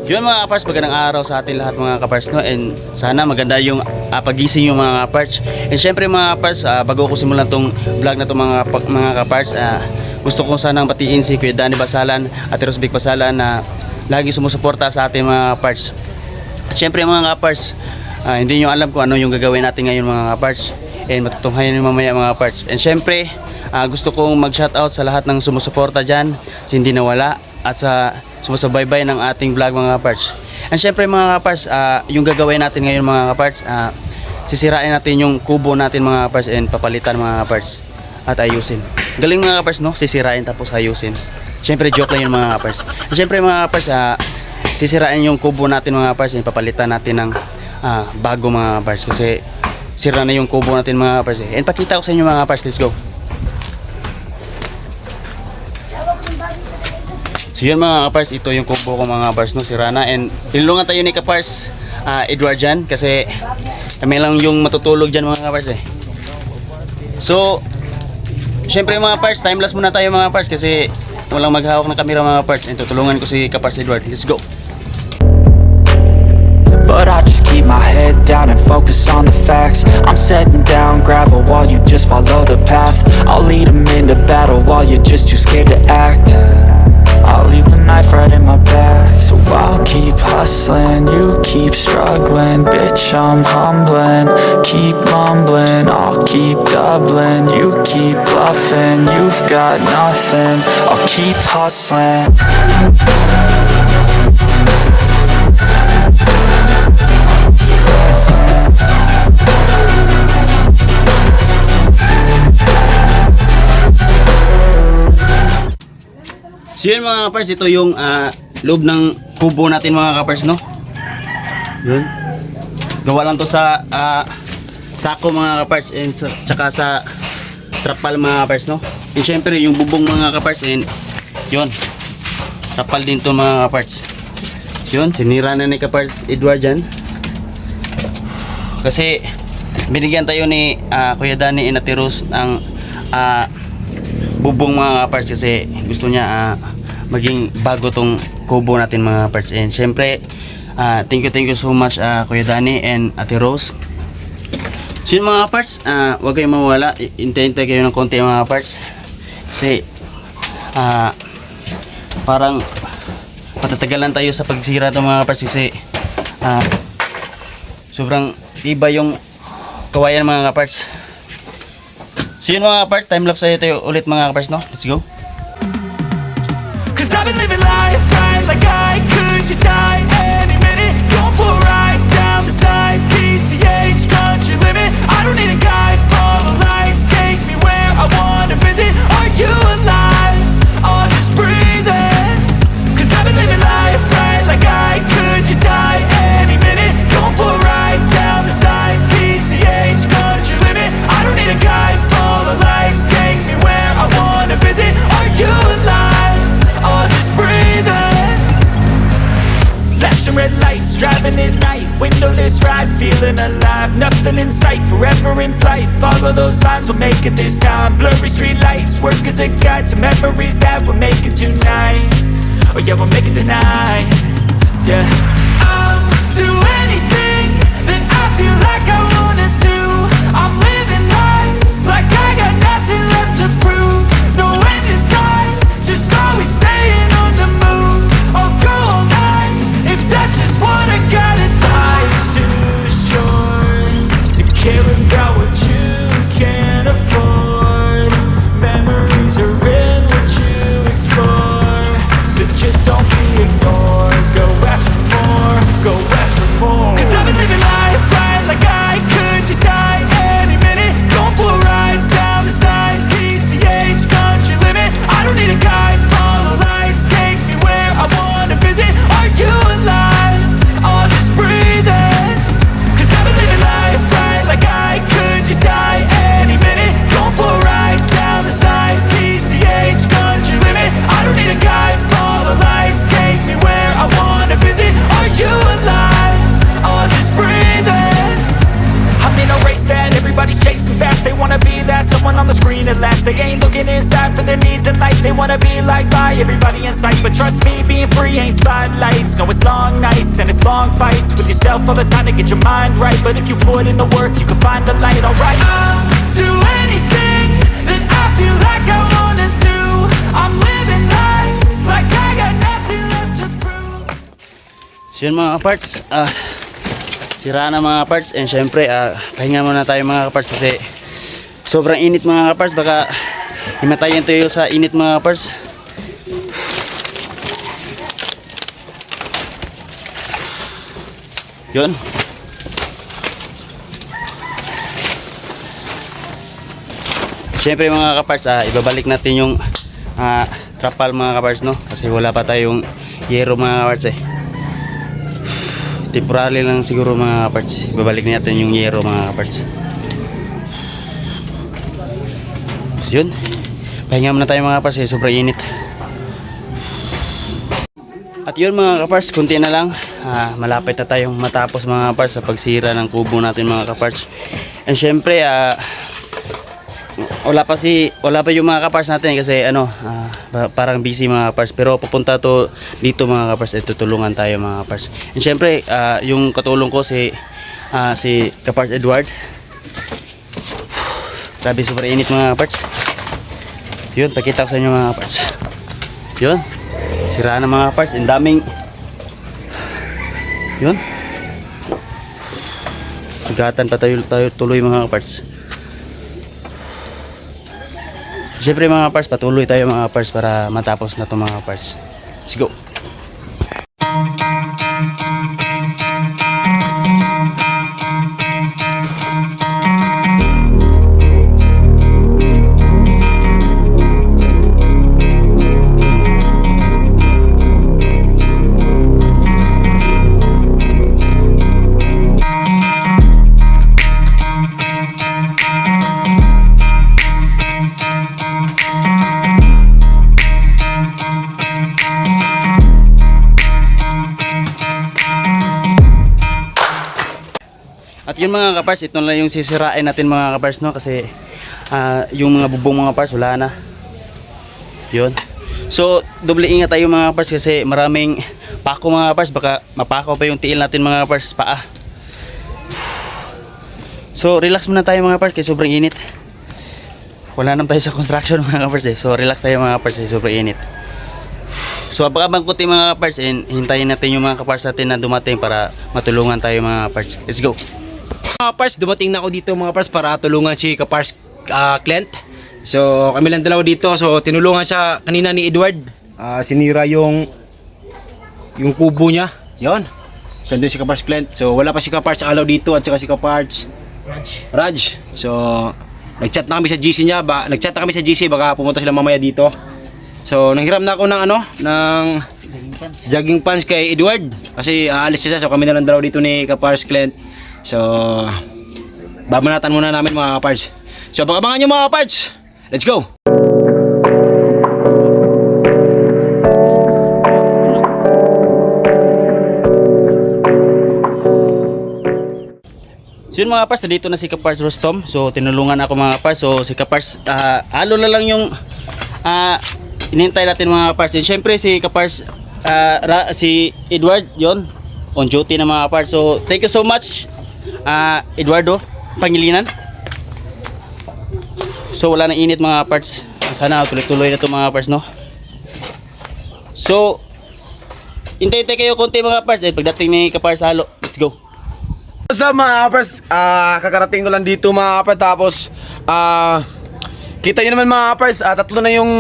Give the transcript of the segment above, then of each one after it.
Yun mga kapars, magandang araw sa ating lahat mga kapars, no? And sana maganda yung pagising yung mga kapars. And syempre mga kapars, bago ko simulan tong vlog na to mga kapars, gusto ko sanang batiin si Kuya Danny Basalan at Rosvic Basalan na lagi sumusuporta sa ating mga kapars. At syempre mga kapars, hindi nyo alam kung ano yung gagawin natin ngayon mga kapars. And matutunghayan nyo mamaya mga kapars. And syempre, gusto kong mag-shoutout sa lahat ng sumusuporta dyan, sa hindi nawala, at sa sumusubaybay ng ating vlog mga kapars. And syempre mga kapars, yung gagawin natin ngayon mga kapars, sisirain natin yung kubo natin mga kapars and papalitan mga kapars at ayusin. Galing mga kapars, no? Sisirain tapos ayusin. Syempre joke lang yun mga kapars. And syempre mga kapars, sisirain yung kubo natin mga kapars and papalitan natin ng bago mga kapars kasi sira na yung kubo natin mga kapars. And pakita ko sa inyo mga kapars, let's go. So yun mga kapars, ito yung kubo ko mga kapars, no, sira na. And tinulungan tayo ni kapars Edward dyan kasi kami lang yung matutulog dyan mga kapars eh. So syempre mga kapars, timeless muna tayo mga kapars kasi walang maghawak ng camera mga kapars. And tutulungan ko si kapars Edward, let's go. But I just keep my head down and focus on the facts. I'm setting down gravel while you just follow the path. I'll lead them into battle while you're just too scared to act. I'll leave the knife right in my back. So I'll keep hustling, you keep struggling. Bitch, I'm humbling, keep mumbling. I'll keep doubling, you keep bluffing. You've got nothing, I'll keep hustling. So yun mga kapars, ito yung loob ng kubo natin mga kapars, no? Yun. Gawa lang to sa sako mga kapars and tsaka sa trapal mga kapars, no? And syempre yung bubong mga kapars and yun. Trapal din to mga kapars. Yun, sinira na ni kapars Edward dyan. Kasi binigyan tayo ni Kuya Danny and Ate Rose ng bubong mga kapars kasi gusto niya maging bago tong kubo natin mga kapars. And syempre thank you so much Kuya Danny and Ate Rose. So yun mga kapars, huwag kayong mawala, hintay kayo ng konti mga kapars kasi parang patatagalan tayo sa pagsira ng mga kapars kasi sobrang iba yung kawayan mga kapars. So yun mga kapars, time lapse tayo ulit mga kapars, no? Let's go. Cause I've been living life right like I could just die any minute. Going for a ride down the side, PCH, country limit. I don't need a guide, follow lights, take me where I wanna visit. Are you alive? Or just breathing? Cause I've been living life right like I could just die any minute. Going for a ride down the side, PCH, country limit. I don't need a guide, follow lights, take me where I wanna visit. Are you alive? Or just breathing? Flashing red lights, driving at night, windowless ride, feeling alive. Nothing in sight, forever in flight. Follow those lines, we'll make it this time. Blurry street lights, work as a guide to memories that we're making tonight. Oh yeah, we'll make it tonight. Yeah. I'll do anything that I feel like I wanna do. I'm living life like I got nothing left to prove. No end in sight, just always staying on the move. I'll go all night if that's just what I gotta do. Life's too short to care about what you can't afford. Memories are in what you explore, so just don't be ignored. like bye, everybody in sight. But trust me, being free ain't spotlights. No, it's long nights and it's long fights with yourself all the time to get your mind right. But if you put in the work, you can find the light, alright. I'll do anything that I feel like I wanna do. I'm living life like I got nothing left to prove. So yun mga parts, sira na mga parts, and syempre pahinga muna tayo mga parts kasi sobrang init mga parts, baka himatayin tayo sa init mga parts. Yun. Syempre mga kaparts, ibabalik natin yung trapal mga kaparts, no? Kasi wala pa tayong yero mga kaparts eh. Temporary lang siguro mga kaparts. Ibabalik natin yung yero mga kaparts. So, yun. Pahinga muna tayo mga kaparts eh, sobrang init. At yun mga kaparts, kunti na lang. Malapit na tayong matapos mga kaparts sa pagsira ng kubo natin mga kaparts. And syempre wala pa yung mga kaparts natin kasi parang busy mga kaparts, pero pupunta to dito mga kaparts at tutulungan tayo mga kaparts. And syempre yung katulong ko si Kaparts Edward. Grabe, super init mga kaparts. Yun, pakita ko sa inyo mga kaparts. Yun, sira na mga kaparts, ang daming yun, sugatan pa tayo tuloy mga kaparts. Siyempre mga parts, patuloy tayo mga parts para matapos na ito mga parts. Let's go! At yun mga kapars, ito na yung sisirain natin mga kapars, no? Kasi yung mga bubong mga kapars wala na. Yun. So doble ingat tayo mga kapars kasi maraming pako mga kapars, baka mapako pa yung tiil natin mga kapars, paa. So relax muna tayo mga kapars kasi sobrang init. Wala naman tayo sa construction mga kapars eh. So relax tayo mga kapars kasi sobrang init. So abang-abang kunti mga kapars, and hintayin natin yung mga kapars natin na dumating para matulungan tayo mga kapars. Let's go! Mga parts, dumating na ako dito mga parts para tulungan si Kapars Clint. So kami lang dalawa dito. So tinulungan siya kanina ni Edward. Sinira yung kubo niya. Yon. So andun si Kapars Clint. So wala pa si Kapars Alaw dito at saka si Kapars Raj. So nagchat na kami sa GC niya. Nagchat na kami sa GC, baka pumunta sila mamaya dito. So nanghiram na ako ng ng jogging pants kay Edward kasi aalis siya. So kami na lang dalawa dito ni Kapars Clint. So babanatan muna namin mga kaparts. So abangan nyo mga kaparts. Let's go! So yun mga kapars, dito na si Kapars Rostom. So tinulungan ako mga kapars. So si Kapars, halo na lang yung inintay natin mga kapars. And syempre si Kapars, si Edward, yon on duty na mga kapars. So thank you so much Eduardo Pangilinan. So wala nang init mga parts. Sana tuloy-tuloy na ito mga parts, no? So hintay-hintay kayo konti mga parts. Pagdating ni Kapars Halo, let's go. What's up mga kapars? Kakarating ko lang dito mga kapars. Tapos kita nyo naman mga kapars, tatlo na yung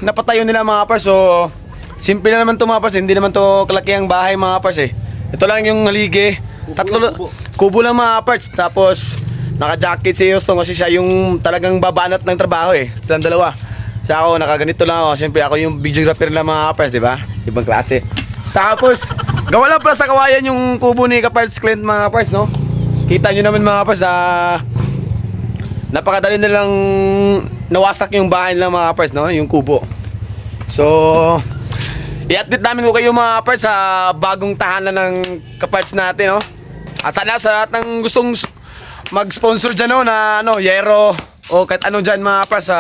napatayo nila mga kapars. So simple na naman to mga kapars. Hindi naman to kalaki ang bahay mga kapars eh. Ito lang yung haligi. Kubo lang mga parts. Tapos naka-jacket si Houston kasi siya yung talagang babanat ng trabaho eh. Silang dalawa. So ako nakaganito lang ako. Siyempre ako yung videographer lang mga parts, di ba? Ibang klase. Tapos gawa lang pala sa kawayan yung kubo ni Kapars Clint mga parts, no? Kita nyo naman mga parts na napakadali nilang nawasak yung bahay nila mga parts, no? Yung kubo. So i-update namin ko kayo mga parts sa bagong tahanan ng Kaparts natin, no? At sana sa lahat ng gustong mag-sponsor dyan, no, na yero o kahit ano dyan mga parts,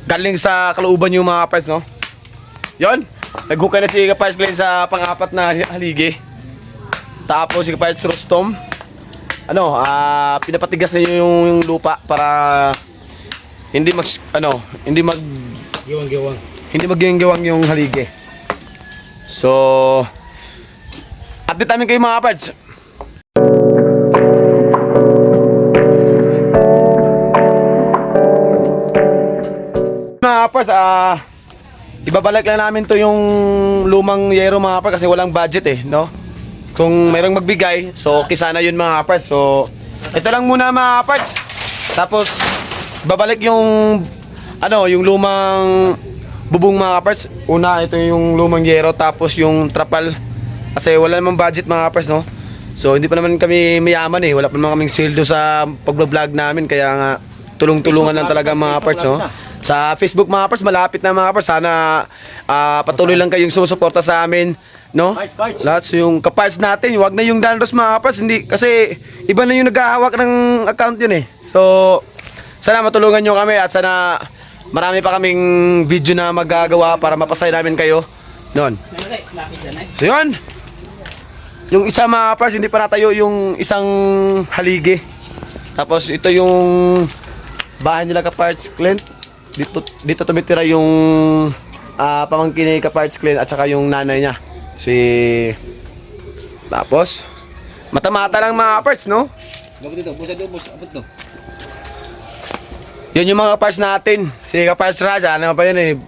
galing sa kalooban yung mga parts, no? Yon, naghukay na si Kapars Glenn sa pang-apat na haligi. Tapos si Kapars Rostom, pinapatigas na yung lupa para hindi Giwang-giwang. maggiwang yung haligi. So, update namin kayo mga Kapards. Mga Kapards, ibabalik lang namin to yung lumang yero mga Kapards kasi walang budget no? Kung mayroong magbigay, so okay sana yun mga Kapards. So, ito lang muna mga Kapards. Tapos, babalik yung yung lumang bubong mga Kapards. Una, ito yung lumang yero, tapos yung trapal. Kasi wala namang budget mga Kapards, no? So, hindi pa naman kami mayaman wala pa naman kaming sweldo sa pag-vlog namin, kaya nga tulong-tulungan lang talaga mga Kapards, no? Sa Facebook mga Kapards, malapit na mga Kapards. Sana patuloy lang kayong sumusuporta sa amin, no? Lahat yung Kapards natin, wag na yung Danros mga Kapards, hindi kasi iba na yung naghahawak ng account yun So, sana matulungan nyo kami at sana marami pa kaming video na magagawa para mapasaya namin kayo noon. So yun, yung isa mga Kapards, hindi pa natayo yung isang haligi. Tapos ito yung bahay nila Kapards Clint. Dito tumitira yung pamangkin ni Kapards Clint at saka yung nanay niya. Tapos mata-mata lang mga Kapards, no? Abot to. Yun yung mga Kapards natin. Si Kapards Raja, ano pa yun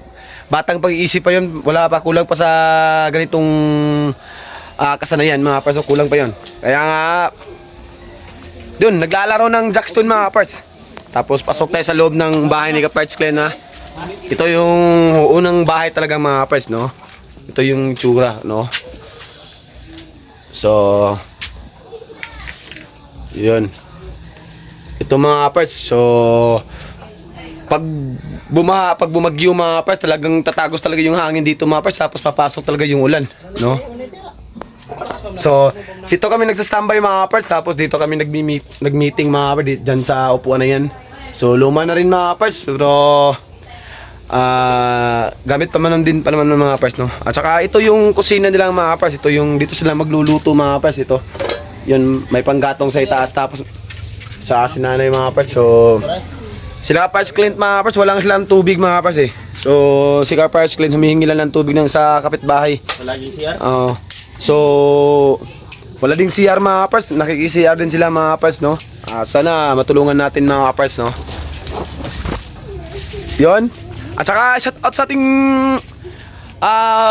batang pag-iisip pa yun. Wala pa, kulang pa sa ganitong kasanayan mga Kapards. So, kulang pa yun. Kaya nga, dun, naglalaro ng jackstone mga Kapards. Tapos pasok tayo sa loob ng bahay ni Kapards Glenn Ito yung unang bahay talaga mga Kapards, no? Ito yung tsura, no? So, yun. Ito mga Kapards. So, pag bumagyo mga Kapards, talagang tatagos talaga yung hangin dito mga Kapards, tapos papasok talaga yung ulan, no? So, dito kami nagsa-standby mga Kapards, tapos dito kami nag-meeting mga Kapards dyan sa upuan na yan. So, luma na rin mga Kapards, pero gamit pa man din pa naman ng mga Kapards, no? At saka ito yung kusina nila mga Kapards, ito yung dito sila magluluto mga Kapards, ito. Yun, may panggatong sa itaas, tapos sa sinanay mga Kapards. So, sila Kapards Clint mga Kapards, walang silang tubig mga Kapards So, si Kapards Clint humihingi lang ng tubig sa kapitbahay. Wala yung CR? So, wala ding CR mga Kapards, nakiki-CR din sila mga Kapards, no? Sana matulungan natin mga Kapards, no? Yon. At saka shout out sa ating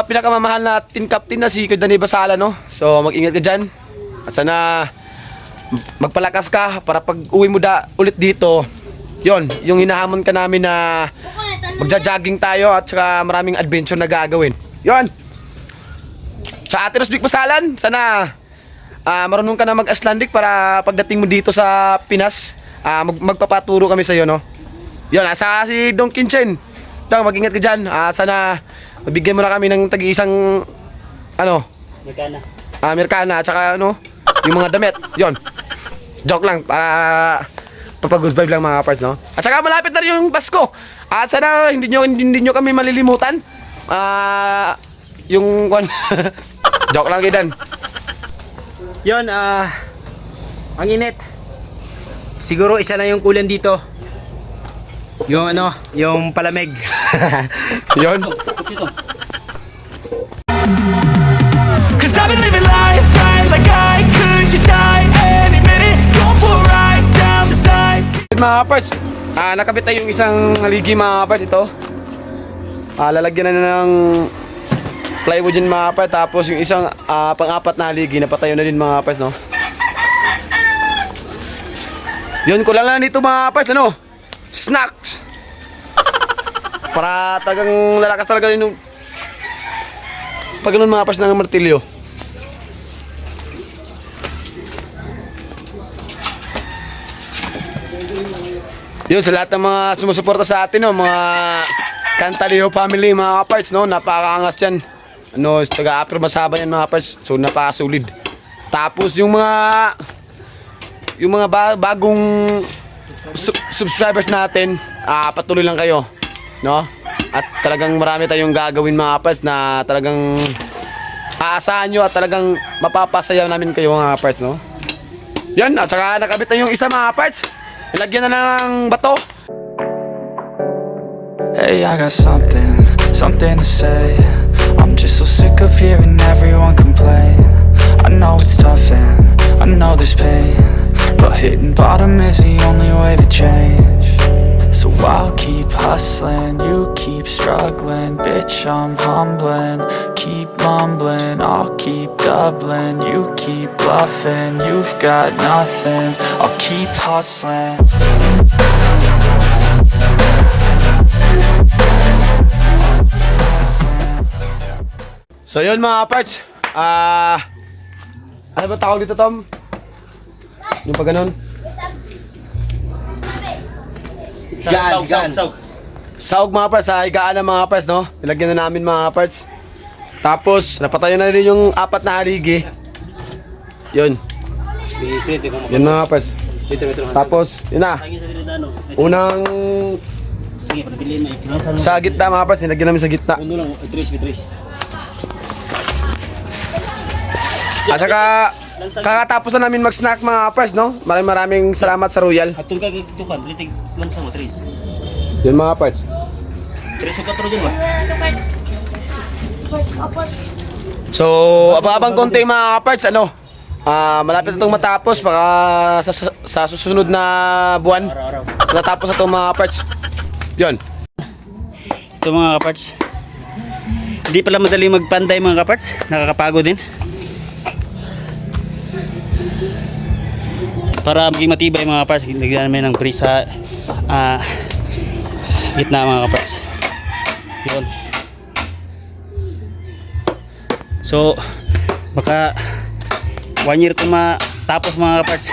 pinakamamahal na team captain na si Kuya Danny Basala, no? So, mag-ingat ka dyan. At sana magpalakas ka para pag uwi mo ulit dito, yon, yung hinahamon ka namin na magja-jogging tayo at saka maraming adventure na gagawin. Yon. Sa Ate Rosbik Pasalan, sana marunong ka na mag-Icelandic para pagdating mo dito sa Pinas, magpapaturo kami sa iyo, no? Yon, sa si Don Kinchen. Dong, mag-ingat ka dyan. Sana mabigyan mo na kami ng tag-iisang Magkana? Amerikana at saka yung mga damit. Yon. Joke lang para papag-good vibe lang mga Kapards, no? At saka malapit na rin yung Pasko. At sana hindi nyo kami malilimutan. Yung joke lang kidan. Yun, ang init. Siguro isa na yung kulan dito. Yung yung palamig. Yon. Cause I've been living life right like I could just die any minute. Going for a ride down the side. Mga Kapards, nakabit na yung isang haligi mga Kapards ito. Lalagyan na ng plywood yun mga Kapards. Tapos yung isang pang-apat na haligi napatayo na din mga Kapards, no? Yun, kulang lang dito mga Kapards, snacks para talagang lalakas talaga yung pag ganun mga Kapards ng martilyo. Yun, sa lahat ng mga sumusuporta sa atin, mga Cantaleo family mga Kapards, napakaangas yan. Taga-Apro Masaba yan mga Kapards, so napakasulid. Tapos yung mga bagong subscribers natin, patuloy lang kayo, no? At talagang marami tayong gagawin mga parts na talagang aasahan nyo at talagang mapapasaya namin kayo mga parts, no? Yan, at saka nakabit na yung isa mga parts. Ilagyan na ng bato. Hey, I got something to say. I'm just so sick of hearing everyone complain. I know it's tough and I know there's pain, but hitting bottom is the only way to change. So I'll keep hustling, you keep struggling. Bitch, I'm humbling, keep mumbling. I'll keep doubling, you keep bluffing. You've got nothing, I'll keep hustling. So yun mga parts. Ano ba tawag dito, Tom? Yung pa ganun? Higaan. Saog mga parts, higaan ng mga parts, no? Nilagyan na namin mga parts. Tapos, napatayan na rin yung 4 na haligi. Yun. Yun mga parts. Tapos, yun na. Unang sa gitna mga parts, nilagyan namin sa gitna. At saka, kakatapos na namin mag-snack mga parts, no? Maraming salamat sa Royal. Atong kagitukan, litig lansa mo, Tris. Yun mga parts. Tris o 4 dyan ba? So, abang konti mga parts, ano? Malapit na itong matapos, baka sa susunod na buwan. Araw-araw. Natapos na itong mga parts. Yun. Ito mga kaparts. Hindi pala madali magpanday mga kaparts. Nakakapagod din. Para maging matibay mga kaparts, lagyan namin ng brace sa gitna mga kaparts. Yun. So, baka 1 year ito matapos mga kaparts.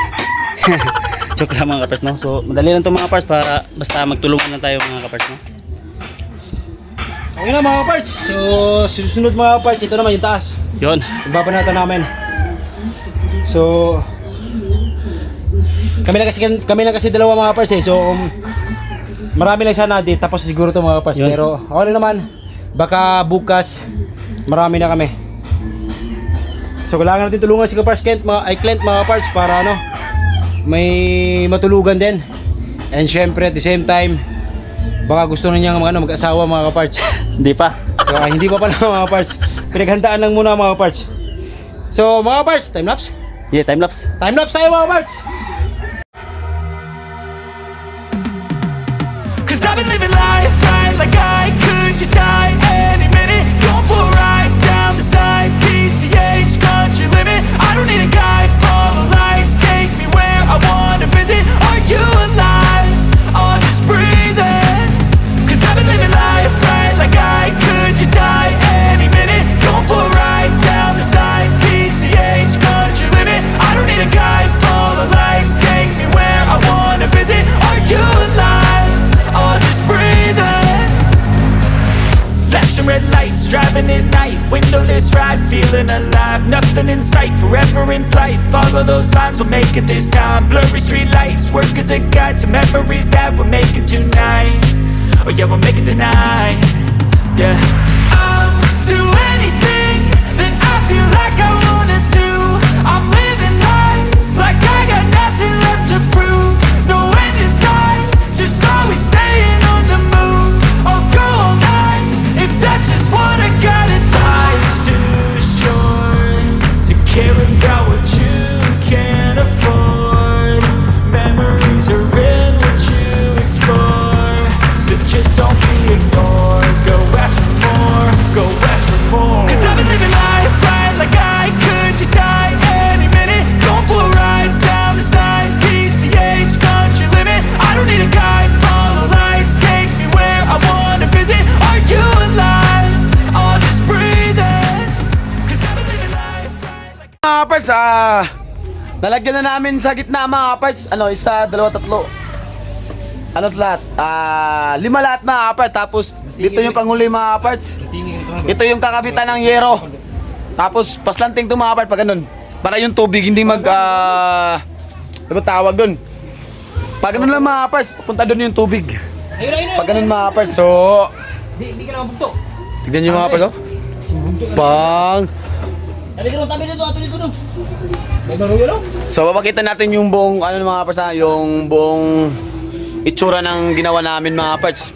Joke lang mga kaparts, no? So, madali lang ito mga kaparts para basta magtulungan lang tayo mga kaparts, no? Okay na mga parts. So, susunod mga parts, ito naman yung taas. Yun. Ibabanatan namin. So, kami lang kasi dalawa mga parts eh. So, marami lang sana di tapos siguro to mga parts. Yun. Pero okay lang naman. Baka bukas marami na kami. So, kailangan natin tulungan si Kapars Clint mga parts para ano, may matulugan din. And syempre at the same time, baka gusto na niyang mag-asawa mga kaparts. Hindi pa. So, hindi pa pala mga parts. Pinaghandaan lang muna mga parts. So mga parts, time lapse? Yeah, time lapse. Time lapse tayo mga parts! Cause I've been living life right like I could just die any minute. Going for a ride down the side, PCH, country limit. I don't need a guide, follow lights, take me where I wanna visit. Are you alive? Or just breathing? Cause I've been living life right like I could just die any minute. Going for a ride down the side, PCH, country limit. I don't need a guide, follow lights, take me where I wanna visit. Are you alive? Or just breathing? Flashing red lights, driving at night, windowless ride, feeling alive. Nothing in sight, forever in flight. Follow those lines, we'll make it this time. Blurry street lights, work as a guide to memories that we're making tonight. Oh yeah, we'll make it tonight. Yeah. I'll do anything that I feel like I wanna do. I'm living life like I got nothing left to prove. No end in sight, just always staying on the move. I'll go all night if that's just what I gotta do. Life's too short to care about what you can't afford. Memories are in what you explore, so just don't be ignored. Go ask for more, go ask for more. Cause I've been living life right like I could just die any minute. Going for a ride down the side, PCH, country limit. I don't need a guide, follow lights, take me where I wanna visit. Are you alive? Or just breathing? Cause I've been living life right like Mga parts, nalagyan na namin sa gitna mga parts. Ano, 1, 2, 3. Ano lahat? 5 lahat mga parts. Tapos dito yung panghuli mga parts. Ito yung kakabitan ng yero. Tapos paslanting to mga parts pag ganun. Para yung tubig hindi ano ba tawag dun? Pag ganun lang mga parts, papunta dun yung tubig. Pag ganun mga parts. So, Di ka naman bugto. Tignan nyo mga kapars, oh. Pang. Tabi dito, ato dito. May baro yun, oh. So, papakita natin yung buong, ano mga kapars, yung buong itsura ng ginawa namin mga kapars.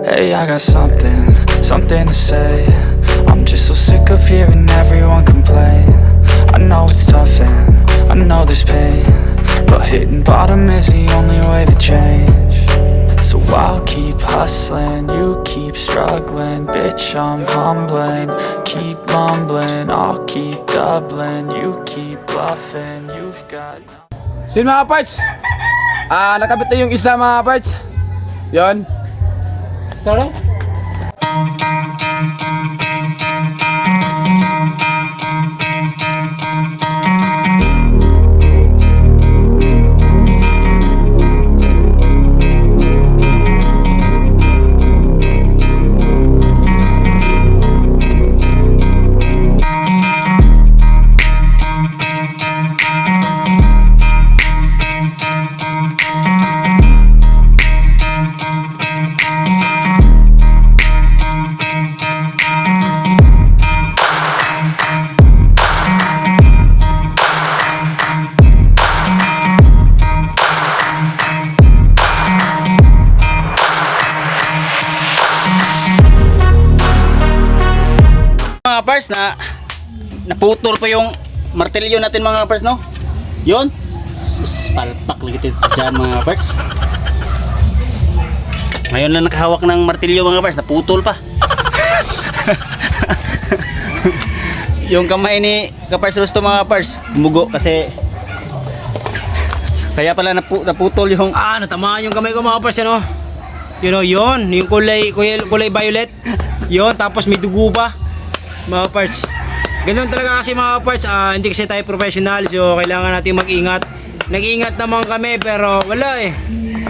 Hey, I got something to say. I'm just so sick of hearing everyone complain. I know it's tough and I know there's pain, but hitting bottom is the only way to change. So I'll keep hustling, you keep struggling. Bitch, I'm humbling, keep mumbling. I'll keep doubling, you keep bluffing. You've got So yun mga parts, nakabit na yung isa mga parts. Yun. Start off. Mga kapars na naputol pa yung martilyo natin mga kapars, no? Yun. Sus, palpak lagi ito dyan mga kapars. Ngayon lang nakahawak ng martilyo mga kapars, naputol pa. Yung kamay ni Kapars Rusto mga kapars, bumugo kasi kaya pala naputol yung Natamaan yung kamay ko mga kapars, ano? You know, yun, yung kulay violet. Yun, tapos may dugo pa. Mga parts. Ganun talaga kasi mga parts, hindi kasi tayo professional, so kailangan natin mag-ingat. Nag-ingat naman kami pero wala eh.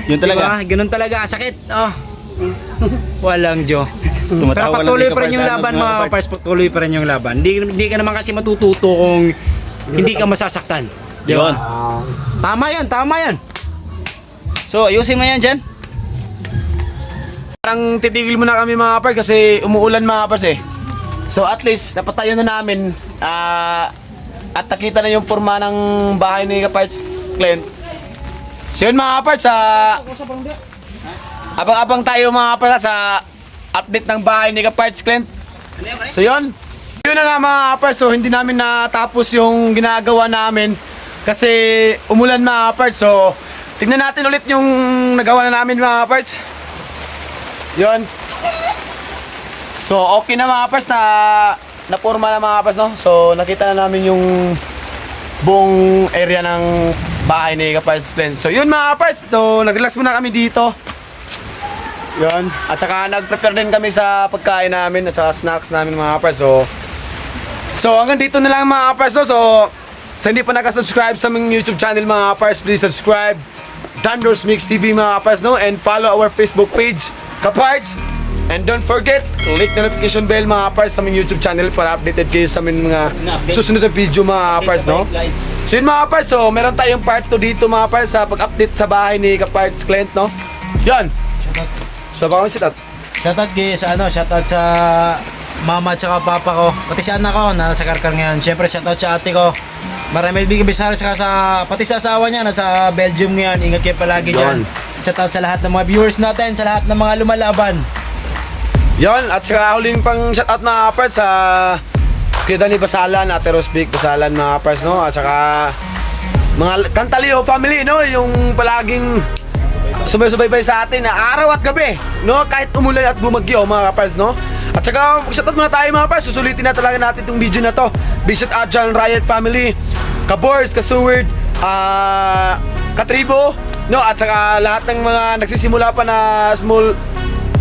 yun talaga. Diba? Ganun talaga, sakit. Walang Diyo. Pero Tumatawa lang patuloy din pa rin yung Kapars, laban ano, mga parts, patuloy pa rin yung laban. Hindi ka naman kasi matututo kung hindi ka masasaktan. Di ba? Yun. Tama yan. So ayusin mo yan dyan. Parang titigil muna kami mga kapars kasi umuulan mga kapars eh. So at least napatayo na namin at nakita na yung forma ng bahay ni Kapars Clint. So yun mga kapars, abang-abang tayo mga kapars sa update ng bahay ni Kapars Clint. So yun na nga mga kapars, so hindi namin natapos yung ginagawa namin kasi umulan mga kapars. So tignan natin ulit yung nagawa na namin mga kapars. Yun. So okay na mga kapars, na forma na mga kapars, no? So nakita na namin yung buong area ng bahay ni Kapars Clint. So yun mga kapars, so nag-relax muna kami dito. Yun. At saka nag-prepare din kami sa pagkain namin, sa snacks namin mga kapars. So hanggang dito na lang mga kapars, no? So sa hindi pa nakasubscribe sa aming YouTube channel mga kapars, please subscribe Dandros Mix TV mga kapars, no? And follow our Facebook page Kapars. And don't forget, click the notification bell mga kapars sa aming YouTube channel para updated kayo sa aming mga susunod na video mga kapars, no? So yun mga kapars, so meron tayong part 2 dito mga kapars sa pag-update sa bahay ni Kapars Clint, no? Yun! So baka mo shoutout. Shoutout shoutout sa mama at saka papa ko. Pati sa anak ko, nasa Karkar ngayon. Siyempre shoutout sa ate ko. Marami bigay bisara pati sa asawa niya, nasa Belgium ngayon. Ingat kayo palagi dyan. Shoutout sa lahat ng mga viewers natin, sa lahat ng mga lumalaban. Yon, at saka huling pang shoutout mga kapars sa Kuya Danny Basalan, Ate Rosvic Basalan mga kapars, no? At saka mga Cantalio family, no? Yung palaging subaysubaybay sa atin na araw at gabi, no? Kahit umulan at bumagyo mga kapars, no? At saka shoutout muna tayo mga kapars, susulitin na talaga natin itong video na to. Visit Adjan Riot family, Kabors, Kasuward, Katribo, no? At saka lahat ng mga nagsisimula pa na small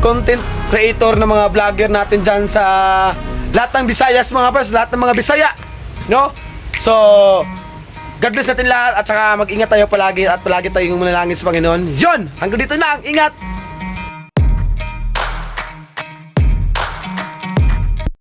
content creator na mga vlogger natin dyan sa lahat ng Visayas mga kapars, lahat ng mga Bisaya, no? So God bless natin lahat at saka mag-ingat tayo palagi at palagi tayong manalangin sa Panginoon. Yon, hanggang dito na, ingat!